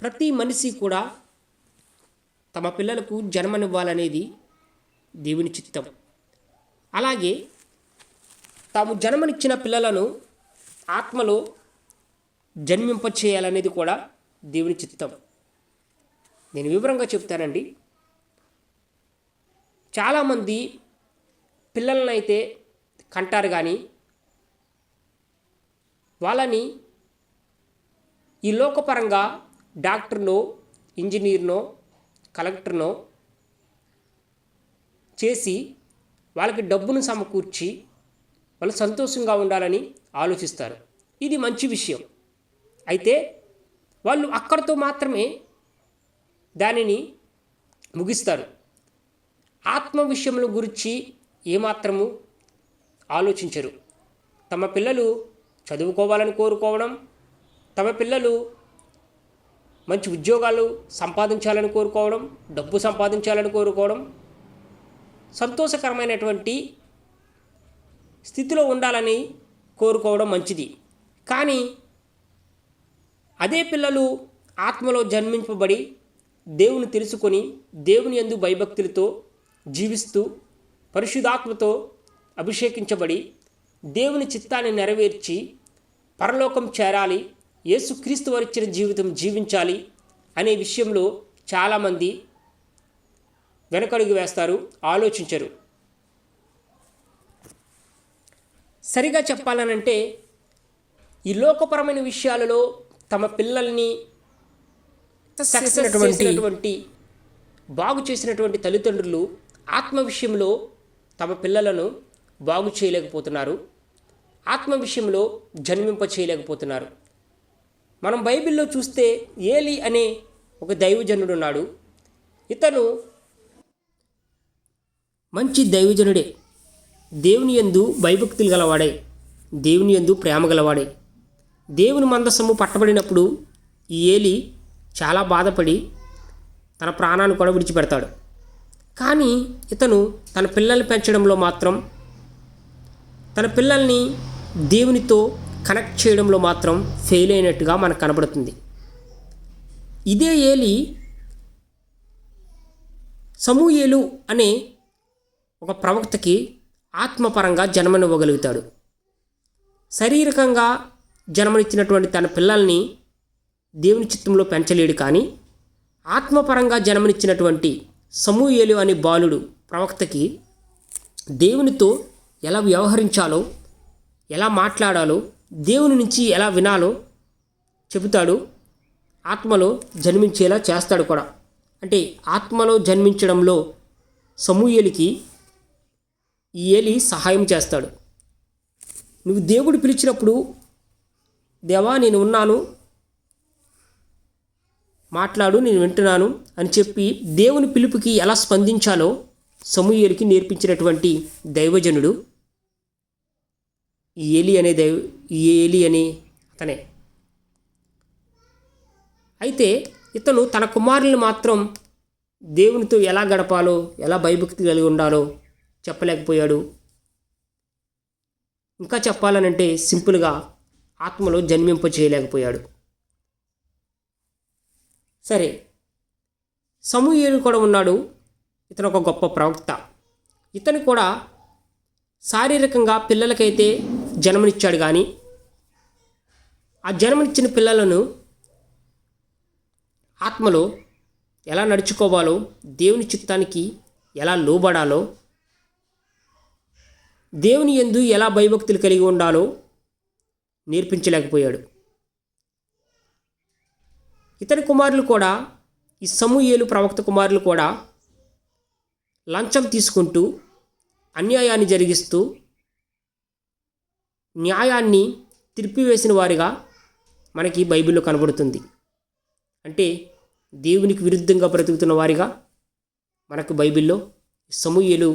ప్రతి మనిషి కూడా తమ పిల్లలకు జన్మనివ్వాలనేది దేవుని చిత్తం. అలాగే తాము జన్మనిచ్చిన పిల్లలను ఆత్మలో జన్మింపచేయాలనేది కూడా దేవుని చిత్తం. నేను వివరంగా చెప్తానండి. చాలామంది పిల్లలను అయితే కంటారు, కానీ వాళ్ళని ఈ లోకపరంగా డాక్టర్నో, ఇంజనీర్నో, కలెక్టర్నో చేసి వాళ్ళకి డబ్బును సమకూర్చి వాళ్ళు సంతోషంగా ఉండాలని ఆలోచిస్తారు. ఇది మంచి విషయం. అయితే వాళ్ళు అక్కడితో మాత్రమే దానిని ముగిస్తారు. ఆత్మ విషయముల గురించి ఏమాత్రము ఆలోచించరు. తమ పిల్లలు చదువుకోవాలని కోరుకోవడం, తమ పిల్లలు మంచి ఉద్యోగాలు సంపాదించాలని కోరుకోవడం, డబ్బు సంపాదించాలని కోరుకోవడం, సంతోషకరమైనటువంటి స్థితిలో ఉండాలని కోరుకోవడం మంచిది. కానీ అదే పిల్లలు ఆత్మలో జన్మింపబడి దేవుని తెలుసుకొని దేవుని యందు భయభక్తులతో జీవిస్తూ పరిశుద్ధాత్మతో అభిషేకించబడి దేవుని చిత్తాన్ని నెరవేర్చి పరలోకం చేరాలి, యేసుక్రీస్తు వారిచ్చిన జీవితం జీవించాలి అనే విషయంలో చాలామంది వెనకడుగు వేస్తారు, ఆలోచించరు. సరిగా చెప్పాలనంటే ఈ లోకపరమైన విషయాలలో తమ పిల్లల్ని సక్సెస్ బాగు చేసినటువంటి తల్లిదండ్రులు ఆత్మ విషయంలో తమ పిల్లలను బాగు చేయలేకపోతున్నారు, ఆత్మ విషయంలో జన్మింప చేయలేకపోతున్నారు. మనం బైబిల్లో చూస్తే ఏలి అనే ఒక దైవజనుడు ఉన్నాడు. ఇతను మంచి దైవజనుడే, దేవుని యందు భయభక్తులు గలవాడే, దేవుని యందు ప్రేమ గలవాడే. దేవుని మందసము పట్టబడినప్పుడు ఈ ఏలి చాలా బాధపడి తన ప్రాణాన్ని కూడా విడిచిపెడతాడు. కానీ ఇతను తన పిల్లల్ని పెంచడంలో మాత్రం, తన పిల్లల్ని దేవునితో కనెక్ట్ చేయడంలో మాత్రం ఫెయిల్ అయినట్టుగా మనకు కనబడుతుంది. ఇదే ఏలి సమూయేలు అనే ఒక ప్రవక్తకి ఆత్మపరంగా జన్మనివ్వగలుగుతాడు. శారీరకంగా జన్మనిచ్చినటువంటి తన పిల్లల్ని దేవుని చిత్తంలో పెంచలేడు, కానీ ఆత్మపరంగా జన్మనిచ్చినటువంటి సమూయేలు అనే బాలుడు ప్రవక్తకి దేవునితో ఎలా వ్యవహరించాలో, ఎలా మాట్లాడాలో, దేవుని నుంచి ఎలా వినాలో చెబుతాడు. ఆత్మలో జన్మించేలా చేస్తాడు కూడా. అంటే ఆత్మలో జన్మించడంలో సమూయేలుకి ఈ ఏలి సహాయం చేస్తాడు. నువ్వు దేవుడు పిలిచినప్పుడు, దేవా నేను ఉన్నాను, మాట్లాడు, నేను వింటున్నాను అని చెప్పి దేవుని పిలుపుకి ఎలా స్పందించాలో సమూయేలుకి నేర్పించినటువంటి దైవజనుడు ఈ ఏలి అనే అతనే. అయితే ఇతను తన కుమారుల్ని మాత్రం దేవునితో ఎలా గడపాలో, ఎలా భయభక్తి కలిగి ఉండాలో చెప్పలేకపోయాడు. ఇంకా చెప్పాలనంటే సింపుల్గా ఆత్మలో జన్మింప చేయలేకపోయాడు. సరే, సమూయేలు కూడా ఉన్నాడు. ఇతను ఒక గొప్ప ప్రవక్త. ఇతను కూడా శారీరకంగా పిల్లలకైతే జన్మనిచ్చాడు, కానీ ఆ జన్మనిచ్చిన పిల్లలను ఆత్మలో ఎలా నడుచుకోవాలో, దేవుని చిత్తానికి ఎలా లోబడాలో, దేవుని యందు ఎలా భయభక్తులు కలిగి ఉండాలో నేర్పించలేకపోయాడు. ఇతని కుమారులు కూడా, ఈ సమూయేలు ప్రవక్త కుమారులు కూడా లంచం తీసుకుంటూ అన్యాయాన్ని జరిగిస్తూ న్యాయాన్ని తిరిపివేసిన వారిగా మనకి బైబిల్లో కనబడుతుంది. అంటే దేవునికి విరుద్ధంగా బ్రతుకుతున్న వారిగా మనకు బైబిల్లో సమూయేలు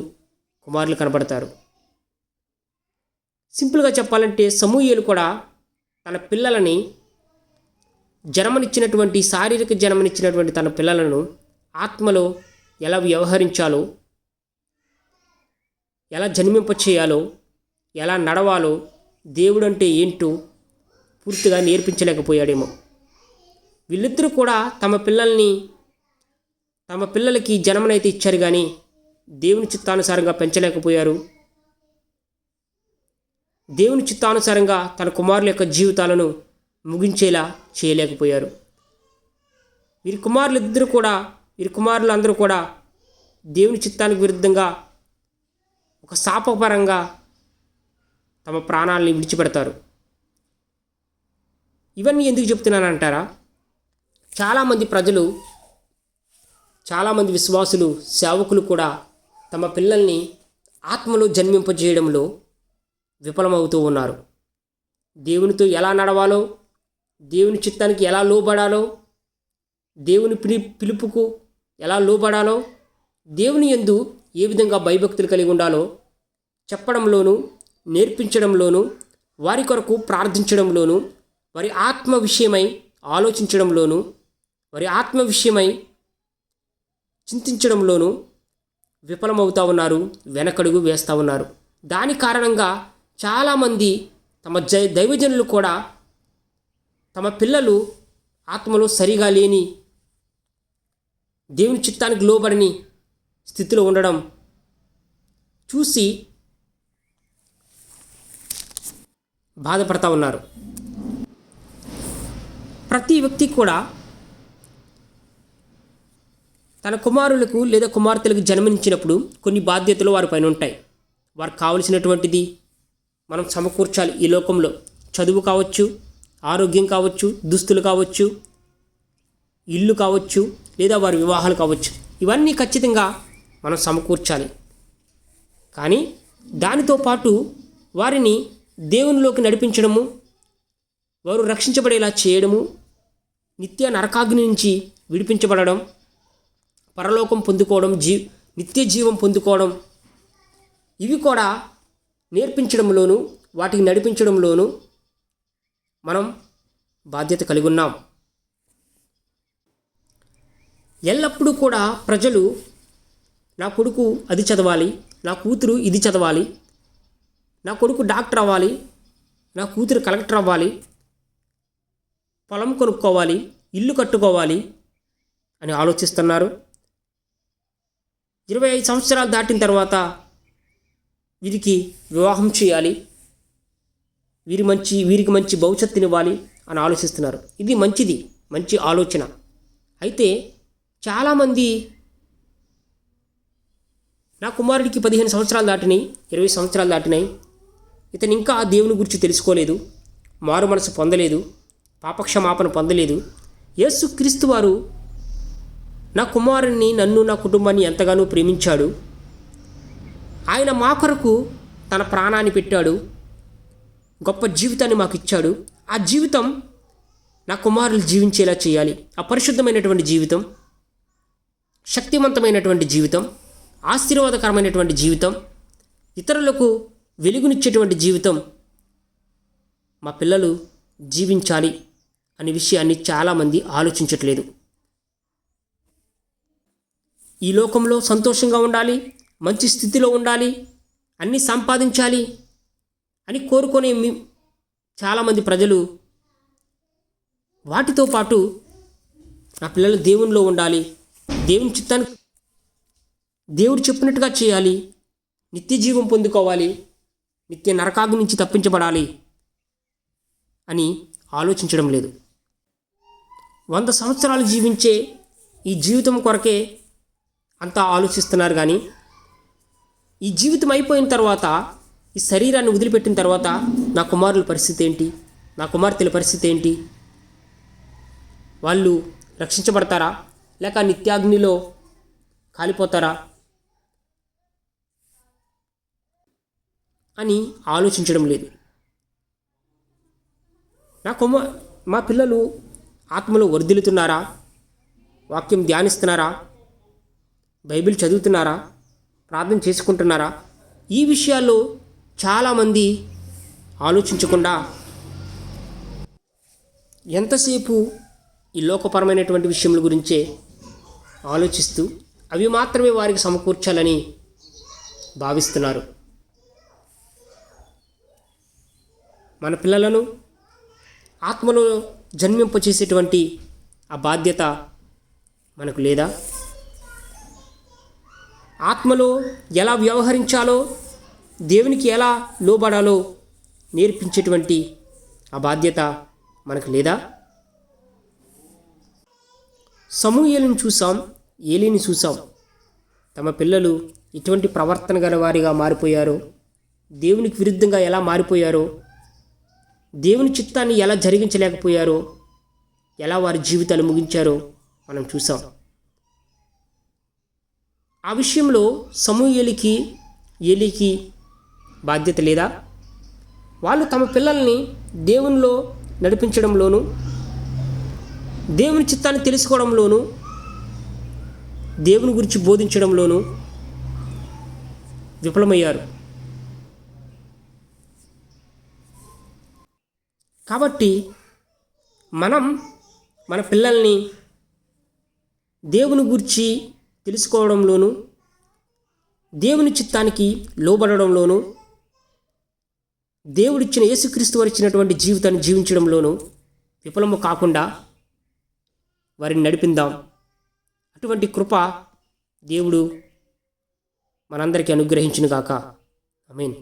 కుమారులు కనబడతారు. సింపుల్గా చెప్పాలంటే సమూయేలు కూడా తన పిల్లలని జన్మనిచ్చినటువంటి, శారీరక జన్మనిచ్చినటువంటి తన పిల్లలను ఆత్మలో ఎలా వ్యవహరించాలో, ఎలా జన్మింప చేయాలో, ఎలా నడవాలో, దేవుడు అంటే ఏంటో పూర్తిగా నేర్పించలేకపోయాడేమో. వీళ్ళిద్దరూ కూడా తమ పిల్లలకి జన్మనైతే ఇచ్చారు కానీ దేవుని చిత్తానుసారంగా పెంచలేకపోయారు. దేవుని చిత్తానుసారంగా తన కుమారుల యొక్క జీవితాలను ముగించేలా చేయలేకపోయారు. వీరి కుమారులందరూ కూడా దేవుని చిత్తానికి విరుద్ధంగా ఒక శాపపరంగా తమ ప్రాణాలని విడిచిపెడతారు. ఇవన్నీ ఎందుకు చెప్తున్నానంటారా? చాలామంది ప్రజలు, చాలామంది విశ్వాసులు, సేవకులు కూడా తమ పిల్లల్ని ఆత్మలో జన్మింపజేయడంలో విఫలమవుతూ ఉన్నారు. దేవునితో ఎలా నడవాలో, దేవుని చిత్తానికి ఎలా లోబడాలో, దేవుని పిలుపుకు ఎలా లోబడాలో, దేవుని యందు ఏ విధంగా భయభక్తులు కలిగి ఉండాలో చెప్పడంలోనూ, నేర్పించడంలోనూ, వారి కొరకు ప్రార్థించడంలోనూ, వారి ఆత్మ విషయమై ఆలోచించడంలోనూ, వారి ఆత్మ విషయమై చింతించడంలోనూ విఫలమవుతూ ఉన్నారు, వెనకడుగు వేస్తూ ఉన్నారు. దాని కారణంగా చాలామంది తమ దైవజనులు కూడా తమ పిల్లలు ఆత్మలో సరిగా లేని, దేవుని చిత్తానికి లోబడని స్థితిలో ఉండడం చూసి బాధపడతా ఉన్నారు. ప్రతి వ్యక్తి కూడా తన కుమారులకు లేదా కుమార్తెలకు జన్మనిచ్చినప్పుడు కొన్ని బాధ్యతలు వారిపైన ఉంటాయి. వారికి కావలసినటువంటిది మనం సమకూర్చాలి. ఈ లోకంలో చదువు కావచ్చు, ఆరోగ్యం కావచ్చు, దుస్తులు కావచ్చు, ఇల్లు కావచ్చు, లేదా వారి వివాహాలు కావచ్చు. ఇవన్నీ ఖచ్చితంగా మనం సమకూర్చాలి. కానీ దానితో పాటు వారిని దేవునిలోకి నడిపించడము, వారు రక్షించబడేలా చేయడము, నిత్య నరకాగ్ని నుంచి విడిపించబడడం, పరలోకం పొందుకోవడం, నిత్య జీవం పొందుకోవడం, ఇవి కూడా నేర్పించడంలోనూ వాటికి నడిపించడంలోనూ మనం బాధ్యత కలిగి ఉన్నాం. ఎల్లప్పుడూ కూడా ప్రజలు నా కొడుకు అది చదవాలి, నా కూతురు ఇది చదవాలి, నా కొడుకు డాక్టర్ అవ్వాలి, నా కూతురు కలెక్టర్ అవ్వాలి, పొలం కొనుక్కోవాలి, ఇల్లు కట్టుకోవాలి అని ఆలోచిస్తున్నారు. 25 సంవత్సరాలు దాటిన తర్వాత వీరికి వివాహం చేయాలి, వీరికి మంచి భవిష్యత్తునివ్వాలి అని ఆలోచిస్తున్నారు. ఇది మంచి ఆలోచన. అయితే చాలామంది నా కుమారుడికి 15 సంవత్సరాలు దాటినాయి, 20 సంవత్సరాలు దాటినాయి, ఇతను ఇంకా దేవుని గురించి తెలుసుకోలేదు, మారు మనసు పొందలేదు, పాపక్షమాపణ పొందలేదు. యేసుక్రీస్తు వారు నా కుమారుణ్ణి, నన్ను, నా కుటుంబాన్ని ఎంతగానో ప్రేమించాడు. ఆయన మా కొరకు తన ప్రాణాన్ని పెట్టాడు, గొప్ప జీవితాన్ని మాకు ఇచ్చాడు. ఆ జీవితం నా కుమారులు జీవించేలా చేయాలి. ఆ పరిశుద్ధమైనటువంటి జీవితం, శక్తివంతమైనటువంటి జీవితం, ఆశీర్వాదకరమైనటువంటి జీవితం, ఇతరులకు వెలుగునిచ్చేటువంటి జీవితం మా పిల్లలు జీవించాలి అనే విషయాన్ని చాలామంది ఆలోచించట్లేదు. ఈ లోకంలో సంతోషంగా ఉండాలి, మంచి స్థితిలో ఉండాలి, అన్నీ సంపాదించాలి అని కోరుకునే చాలామంది ప్రజలు వాటితో పాటు నా పిల్లలు దేవునిలో ఉండాలి, దేవుని చిత్తాన్ని దేవుడు చెప్పినట్టుగా చేయాలి, నిత్య జీవం పొందుకోవాలి, నిత్య నరకాగ్ని నుంచి తప్పించబడాలి అని ఆలోచించడం లేదు. 100 సంవత్సరాలు జీవించే ఈ జీవితం కొరకే అంతా ఆలోచిస్తున్నారు. కానీ ఈ జీవితం అయిపోయిన తర్వాత, ఈ శరీరాన్ని వదిలిపెట్టిన తర్వాత నా కుమారుల పరిస్థితి ఏంటి, నా కుమార్తెల పరిస్థితి ఏంటి, వాళ్ళు రక్షించబడతారా లేక నిత్యాగ్నిలో కాలిపోతారా అని ఆలోచించడం లేదు. మా పిల్లలు ఆత్మలో వర్ధిల్లుతున్నారా, వాక్యం ధ్యానిస్తున్నారా, బైబిల్ చదువుతున్నారా, ప్రార్థన చేసుకుంటున్నారా, ఈ విషయాల్లో చాలామంది ఆలోచించకుండా ఎంతసేపు ఈ లోకపరమైనటువంటి విషయముల గురించే ఆలోచిస్తూ అవి మాత్రమే వారికి సమకూర్చాలని భావిస్తున్నారు. మన పిల్లలను ఆత్మలో జన్మింపచేసేటువంటి ఆ బాధ్యత మనకు లేదా? ఆత్మలో ఎలా వ్యవహరించాలో, దేవునికి ఎలా లోబడాలో నేర్పించేటువంటి ఆ బాధ్యత మనకు లేదా? సమూయేలును చూసాం, ఏలీని చూసాం. తమ పిల్లలు ఎటువంటి ప్రవర్తన గల వారిగా మారిపోయారో, దేవునికి విరుద్ధంగా ఎలా మారిపోయారో, దేవుని చిత్తాన్ని ఎలా జరిగించలేకపోయారో, ఎలా వారి జీవితాలు ముగించారో మనం చూసాం. ఆ విషయంలో సమూయేలుకి, ఏలీకి బాధ్యత లేదా? వాళ్ళు తమ పిల్లల్ని దేవునిలో నడిపించడంలోనూ, దేవుని చిత్తాన్ని తెలుసుకోవడంలోనూ, దేవుని గురించి బోధించడంలోనూ విఫలమయ్యారు. కాబట్టి మనం మన పిల్లల్ని దేవుని గురించి తెలుసుకోవడంలోనూ, దేవుని చిత్తానికి లోబడడంలోనూ, దేవుడిచ్చిన యేసుక్రీస్తు వారు ఇచ్చినటువంటి జీవితాన్ని జీవించడంలోనూ విఫలము కాకుండా వారిని నడిపిందాం. అటువంటి కృప దేవుడు మనందరికీ అనుగ్రహించునుగాక. ఆమేన్.